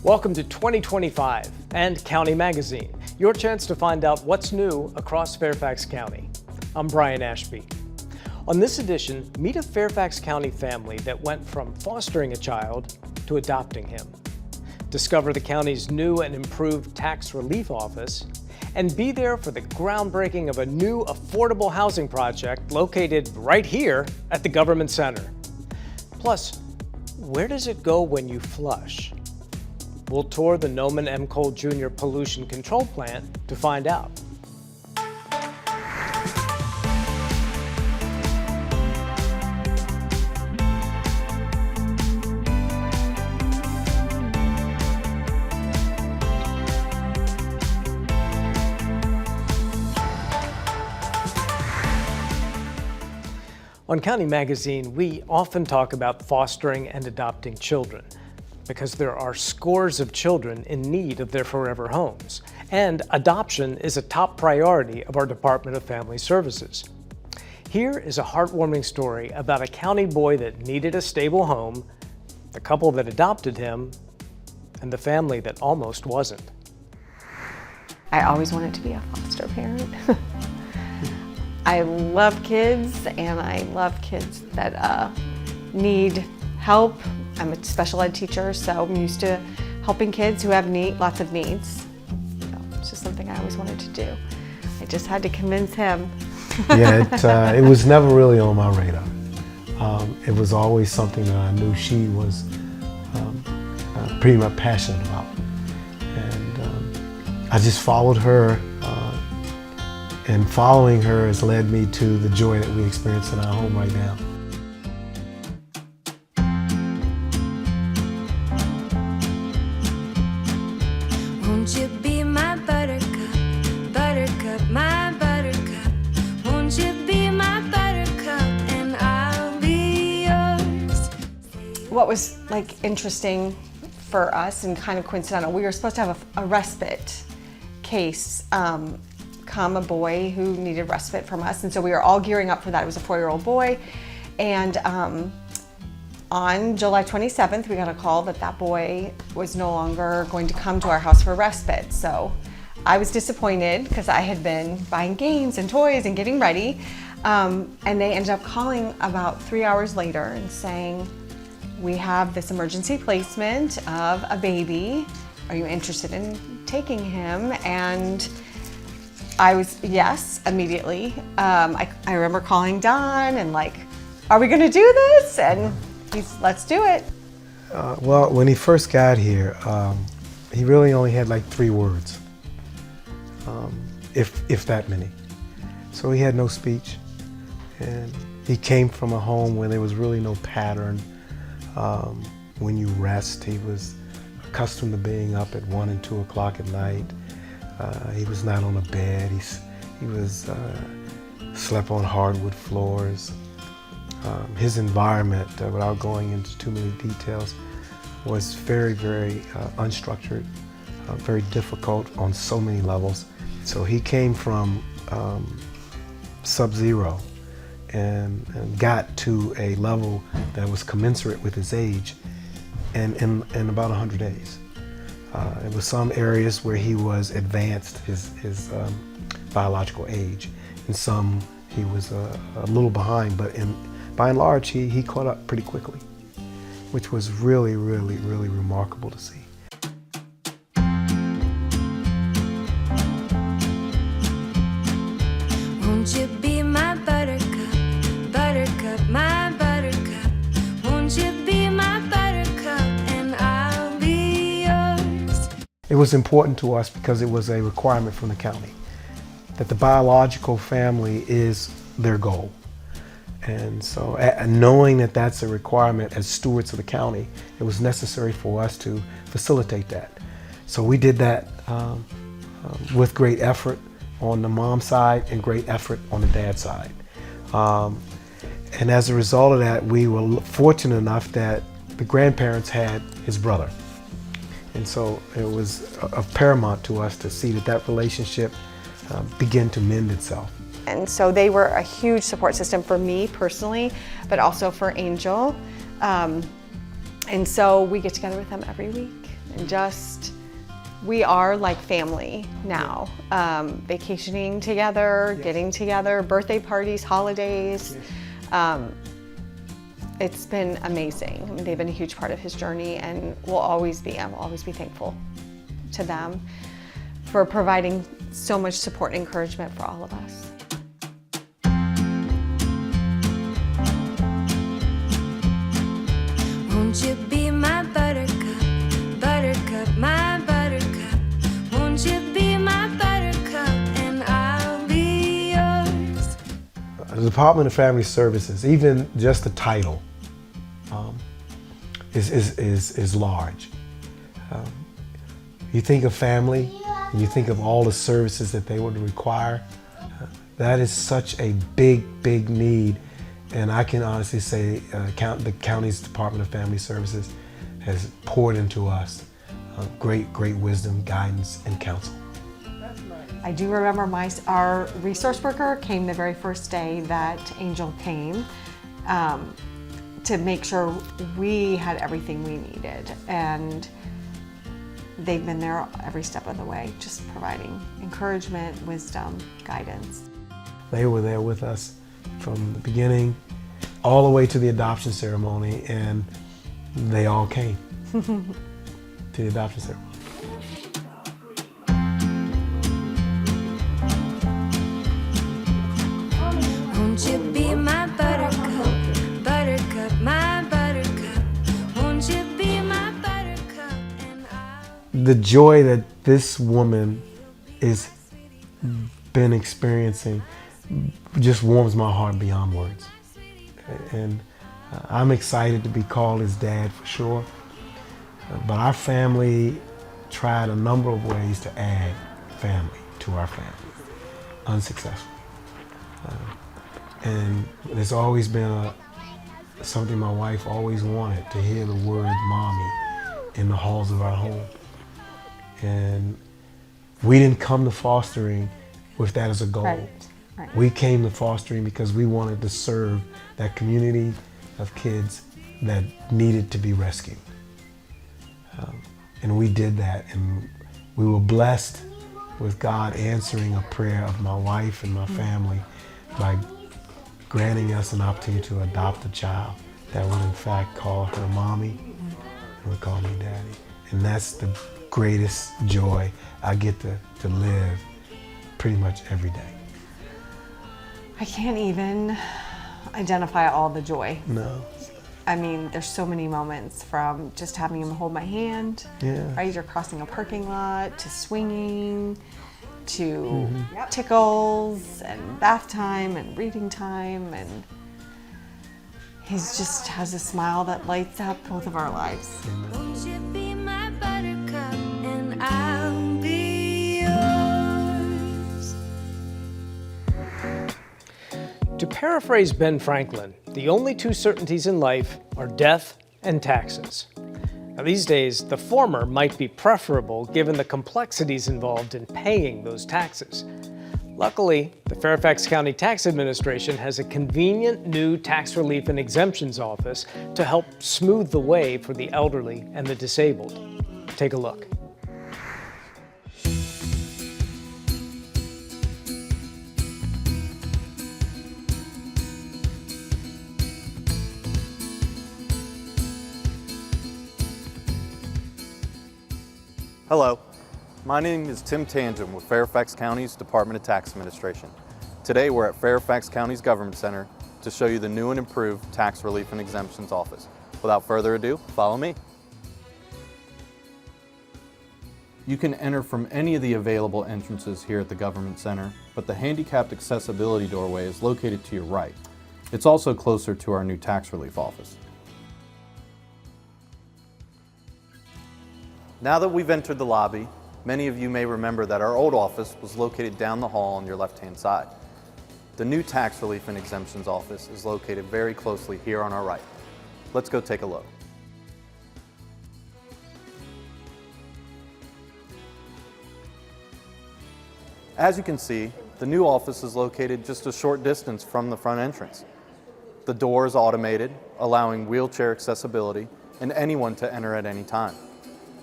Welcome to 2025 and County Magazine, your chance to find out what's new across Fairfax County. I'm Brian Ashby. On this edition, meet a Fairfax County family that went from fostering a child to adopting him. Discover the county's new and improved tax relief office, and be there for the groundbreaking of a new affordable housing project located right here at the Government Center. Plus, where does it go when you flush? We'll tour the Noman M Jr. Pollution Control Plant to find out. On County Magazine, we often talk about fostering and adopting children, because there are scores of children in need of their forever homes, and adoption is a top priority of our Department of Family Services. Here is a heartwarming story about a county boy that needed a stable home, the couple that adopted him, and the family that almost wasn't. I always wanted to be a foster parent. I love kids, and I love kids that need help. I'm a special ed teacher, so I'm used to helping kids who have lots of needs. So it's just something I always wanted to do. I just had to convince him. Yeah, it was never really on my radar. It was always something that I knew she was pretty much passionate about. And I just followed her, and following her has led me to the joy that we experience in our home right now. Won't you be my buttercup, buttercup, my buttercup? Won't you be my buttercup and I'll be yours? What was interesting for us and kind of coincidental, we were supposed to have a respite case come a boy who needed respite from us, and so we were all gearing up for that. It was a 4-year-old boy, and on July 27th, we got a call that that boy was no longer going to come to our house for respite. So I was disappointed because I had been buying games and toys and getting ready. And they ended up calling about 3 hours later and saying, we have this emergency placement of a baby. Are you interested in taking him? And I was, yes, immediately. I remember calling Don and are we gonna do this? And let's do it. Well, when he first got here, he really only had 3 words, if that many. So he had no speech, and he came from a home where there was really no pattern. When you rest, he was accustomed to being up at 1 and 2 o'clock at night. He was not on a bed. He was slept on hardwood floors. His environment, without going into too many details, was very, very unstructured, very difficult on so many levels. So he came from sub-zero and got to a level that was commensurate with his age in about 100 days. There were some areas where he was advanced his biological age, and some he was a little behind, but by and large, he caught up pretty quickly, which was really, really, really remarkable to see. Won't you be my buttercup, buttercup, my buttercup? Won't you be my buttercup and I'll be yours? It was important to us because it was a requirement from the county that the biological family is their goal. And so knowing that that's a requirement as stewards of the county, it was necessary for us to facilitate that. So we did that with great effort on the mom side and great effort on the dad side. And as a result of that, we were fortunate enough that the grandparents had his brother. And so it was of paramount to us to see that relationship begin to mend itself. And so they were a huge support system for me personally, but also for Angel. And so we get together with them every week and we are like family now. Vacationing together, getting together, birthday parties, holidays. It's been amazing. I mean, they've been a huge part of his journey and I will always be thankful to them for providing so much support and encouragement for all of us. Won't you be my buttercup, buttercup, my buttercup? Won't you be my buttercup and I'll be yours? The Department of Family Services, even just the title, is large. You think of family, and you think of all the services that they would require. That is such a big need, and I can honestly say the county's Department of Family Services has poured into us great wisdom, guidance, and counsel. I do remember our resource worker came the very first day that Angel came to make sure we had everything we needed, and they've been there every step of the way, just providing encouragement, wisdom, guidance. They were there with us from the beginning all the way to the adoption ceremony, and they all came to the adoption ceremony. Won't you be my buttercup, buttercup, my buttercup? Won't you be my buttercup and I'll... The joy that this woman has been experiencing just warms my heart beyond words. And I'm excited to be called his dad for sure. But our family tried a number of ways to add family to our family. Unsuccessful. And there's always been something my wife always wanted, to hear the word mommy in the halls of our home. And we didn't come to fostering with that as a goal. Right. We came to fostering because we wanted to serve that community of kids that needed to be rescued. And we did that, and we were blessed with God answering a prayer of my wife and my family by granting us an opportunity to adopt a child that would in fact call her mommy and would call me daddy. And that's the greatest joy I get to live pretty much every day. I can't even identify all the joy. No. I mean, there's so many moments, from just having him hold my hand, right, or crossing a parking lot, to swinging, to tickles and bath time and reading time, and he just has a smile that lights up both of our lives. Won't you be my buttercup and I'll be yours? To paraphrase Ben Franklin, the only two certainties in life are death and taxes. Now, these days, the former might be preferable given the complexities involved in paying those taxes. Luckily, the Fairfax County Tax Administration has a convenient new tax relief and exemptions office to help smooth the way for the elderly and the disabled. Take a look. Hello, my name is Tim Tangent with Fairfax County's Department of Tax Administration. Today we're at Fairfax County's Government Center to show you the new and improved Tax Relief and Exemptions Office. Without further ado, follow me. You can enter from any of the available entrances here at the Government Center, but the handicapped accessibility doorway is located to your right. It's also closer to our new Tax Relief Office. Now that we've entered the lobby, many of you may remember that our old office was located down the hall on your left-hand side. The new Tax Relief and Exemptions Office is located very closely here on our right. Let's go take a look. As you can see, the new office is located just a short distance from the front entrance. The door is automated, allowing wheelchair accessibility, and anyone to enter at any time.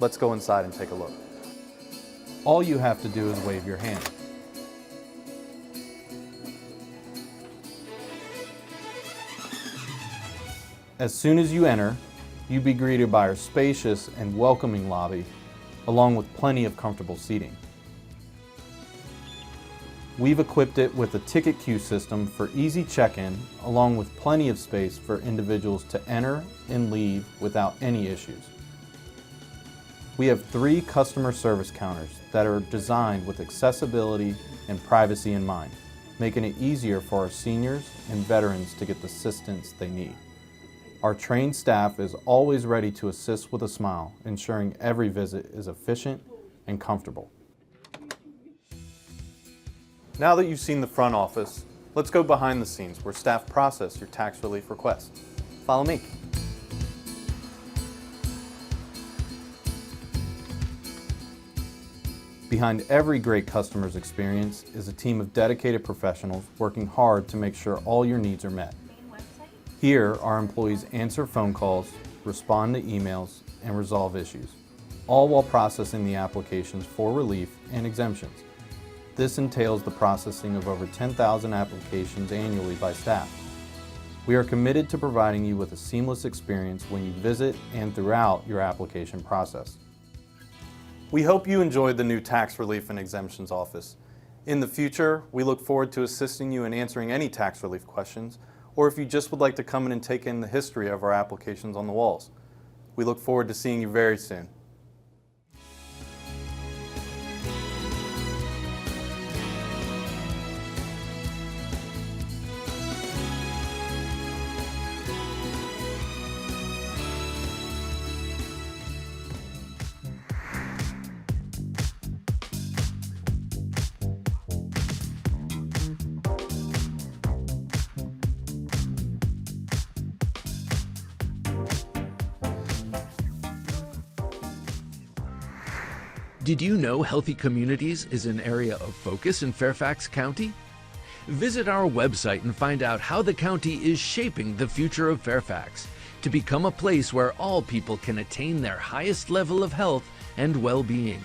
Let's go inside and take a look. All you have to do is wave your hand. As soon as you enter, you'll be greeted by our spacious and welcoming lobby, along with plenty of comfortable seating. We've equipped it with a ticket queue system for easy check-in, along with plenty of space for individuals to enter and leave without any issues. We have 3 customer service counters that are designed with accessibility and privacy in mind, making it easier for our seniors and veterans to get the assistance they need. Our trained staff is always ready to assist with a smile, ensuring every visit is efficient and comfortable. Now that you've seen the front office, let's go behind the scenes where staff process your tax relief requests. Follow me. Behind every great customer's experience is a team of dedicated professionals working hard to make sure all your needs are met. Here, our employees answer phone calls, respond to emails, and resolve issues, all while processing the applications for relief and exemptions. This entails the processing of over 10,000 applications annually by staff. We are committed to providing you with a seamless experience when you visit and throughout your application process. We hope you enjoyed the new Tax Relief and Exemptions Office. In the future, we look forward to assisting you in answering any tax relief questions, or if you just would like to come in and take in the history of our applications on the walls. We look forward to seeing you very soon. Did you know healthy communities is an area of focus in Fairfax County? Visit our website and find out how the county is shaping the future of Fairfax to become a place where all people can attain their highest level of health and well-being.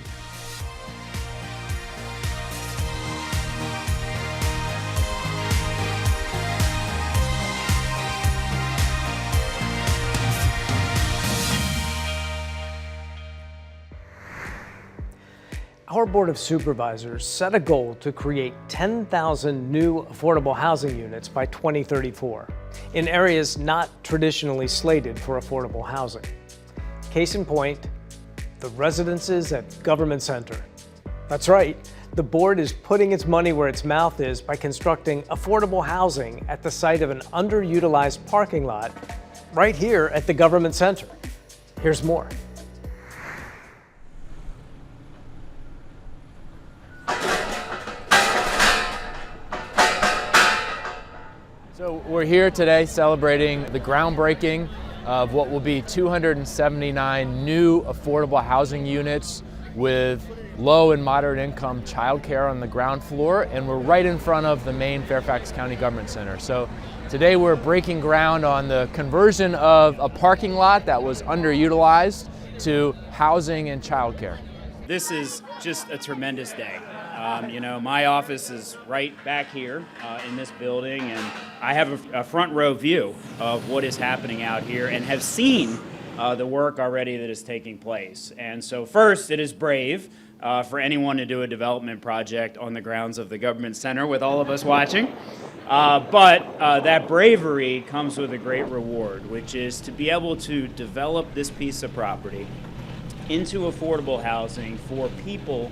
Our Board of Supervisors set a goal to create 10,000 new affordable housing units by 2034 in areas not traditionally slated for affordable housing. Case in point, the residences at Government Center. That's right, the board is putting its money where its mouth is by constructing affordable housing at the site of an underutilized parking lot right here at the Government Center. Here's more. So we're here today celebrating the groundbreaking of what will be 279 new affordable housing units with low and moderate income childcare on the ground floor, and we're right in front of the main Fairfax County Government Center. So today we're breaking ground on the conversion of a parking lot that was underutilized to housing and childcare. This is just a tremendous day. My office is right back here in this building, and I have a front row view of what is happening out here and have seen the work already that is taking place. And so first, it is brave for anyone to do a development project on the grounds of the Government Center with all of us watching. But that bravery comes with a great reward, which is to be able to develop this piece of property into affordable housing for people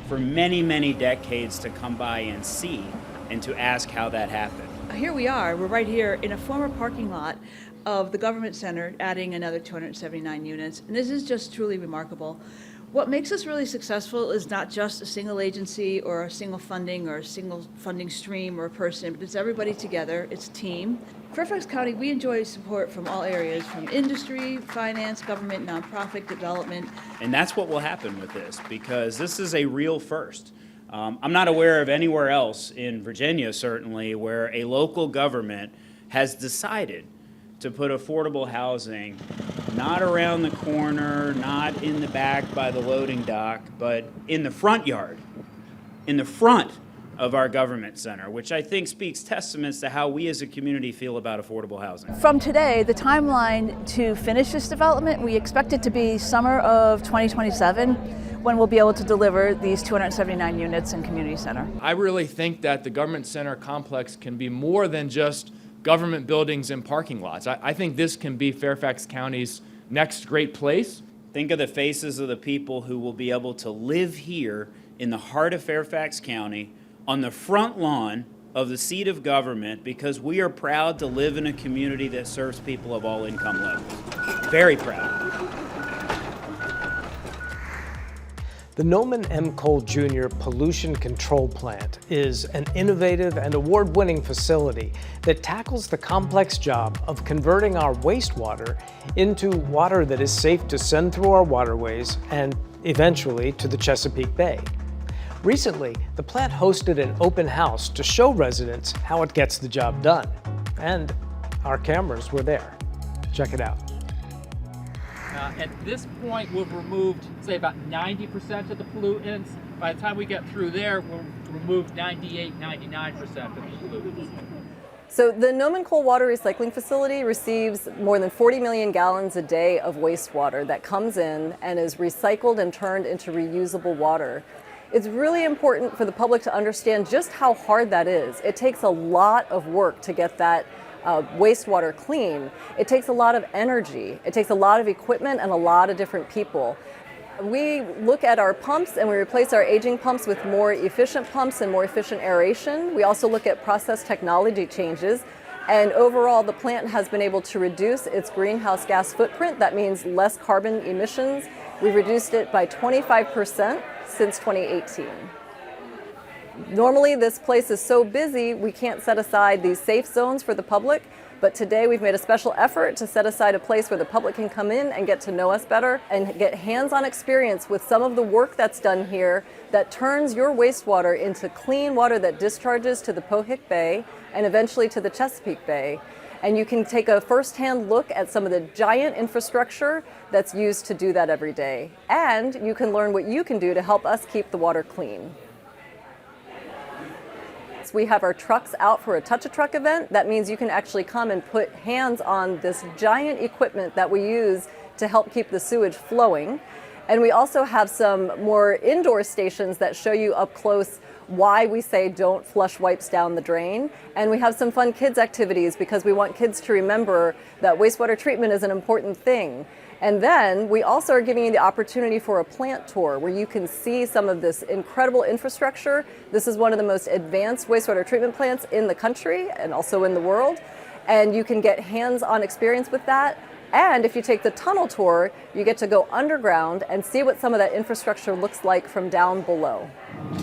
for many, many decades to come by and see and to ask how that happened. Here we are, we're right here in a former parking lot of the Government Center, adding another 279 units, and this is just truly remarkable. What makes us really successful is not just a single agency or a single funding or a single funding stream or a person, but it's everybody together, it's a team. Fairfax County, we enjoy support from all areas, from industry, finance, government, nonprofit, development. And that's what will happen with this, because this is a real first. I'm not aware of anywhere else in Virginia, certainly, where a local government has decided to put affordable housing not around the corner, not in the back by the loading dock, but in the front yard, in the front of our government center, which I think speaks testaments to how we as a community feel about affordable housing. From today, the timeline to finish this development, we expect it to be summer of 2027, when we'll be able to deliver these 279 units in community center. I really think that the government center complex can be more than just government buildings and parking lots. I think this can be Fairfax County's next great place. Think of the faces of the people who will be able to live here in the heart of Fairfax County, on the front lawn of the seat of government, because we are proud to live in a community that serves people of all income levels. Very proud. The Noman M. Jr. Pollution Control Plant is an innovative and award-winning facility that tackles the complex job of converting our wastewater into water that is safe to send through our waterways and eventually to the Chesapeake Bay. Recently, the plant hosted an open house to show residents how it gets the job done, and our cameras were there. Check it out. At this point, we've removed, say, about 90% of the pollutants. By the time we get through there, we'll remove 98, 99% of the pollutants. So the Noman Coal Water Recycling Facility receives more than 40 million gallons a day of wastewater that comes in and is recycled and turned into reusable water. It's really important for the public to understand just how hard that is. It takes a lot of work to get that wastewater clean. It takes a lot of energy. It takes a lot of equipment and a lot of different people. We look at our pumps and we replace our aging pumps with more efficient pumps and more efficient aeration. We also look at process technology changes. And overall, the plant has been able to reduce its greenhouse gas footprint. That means less carbon emissions. We've reduced it by 25% since 2018. Normally, this place is so busy, we can't set aside these safe zones for the public, but today we've made a special effort to set aside a place where the public can come in and get to know us better and get hands-on experience with some of the work that's done here that turns your wastewater into clean water that discharges to the Pohick Bay and eventually to the Chesapeake Bay. And you can take a first-hand look at some of the giant infrastructure that's used to do that every day. And you can learn what you can do to help us keep the water clean. We have our trucks out for a touch-a-truck event. That means you can actually come and put hands on this giant equipment that we use to help keep the sewage flowing. And we also have some more indoor stations that show you up close why we say don't flush wipes down the drain. And we have some fun kids activities because we want kids to remember that wastewater treatment is an important thing. And then we also are giving you the opportunity for a plant tour where you can see some of this incredible infrastructure. This is one of the most advanced wastewater treatment plants in the country and also in the world. And you can get hands-on experience with that. And if you take the tunnel tour, you get to go underground and see what some of that infrastructure looks like from down below.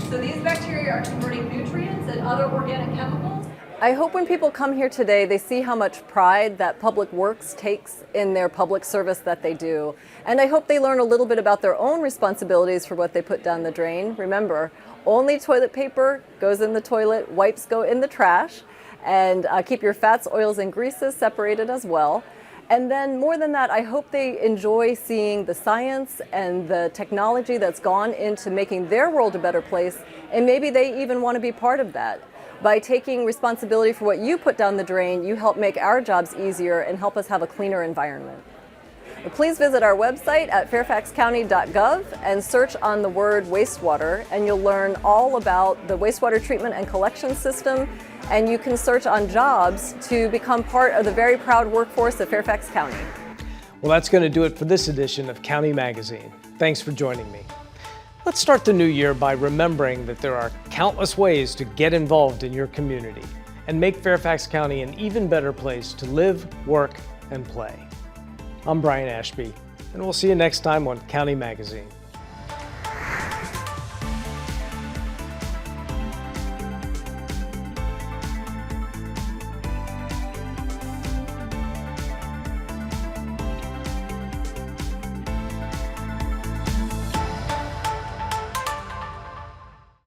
So these bacteria are converting nutrients and other organic chemicals. I hope when people come here today, they see how much pride that Public Works takes in their public service that they do. And I hope they learn a little bit about their own responsibilities for what they put down the drain. Remember, only toilet paper goes in the toilet, wipes go in the trash, and keep your fats, oils, and greases separated as well. And then more than that, I hope they enjoy seeing the science and the technology that's gone into making their world a better place, and maybe they even want to be part of that. By taking responsibility for what you put down the drain, you help make our jobs easier and help us have a cleaner environment. Please visit our website at fairfaxcounty.gov and search on the word wastewater, and you'll learn all about the wastewater treatment and collection system, and you can search on jobs to become part of the very proud workforce of Fairfax County. Well, that's going to do it for this edition of County Magazine. Thanks for joining me. Let's start the new year by remembering that there are countless ways to get involved in your community and make Fairfax County an even better place to live, work, and play. I'm Brian Ashby, and we'll see you next time on County Magazine.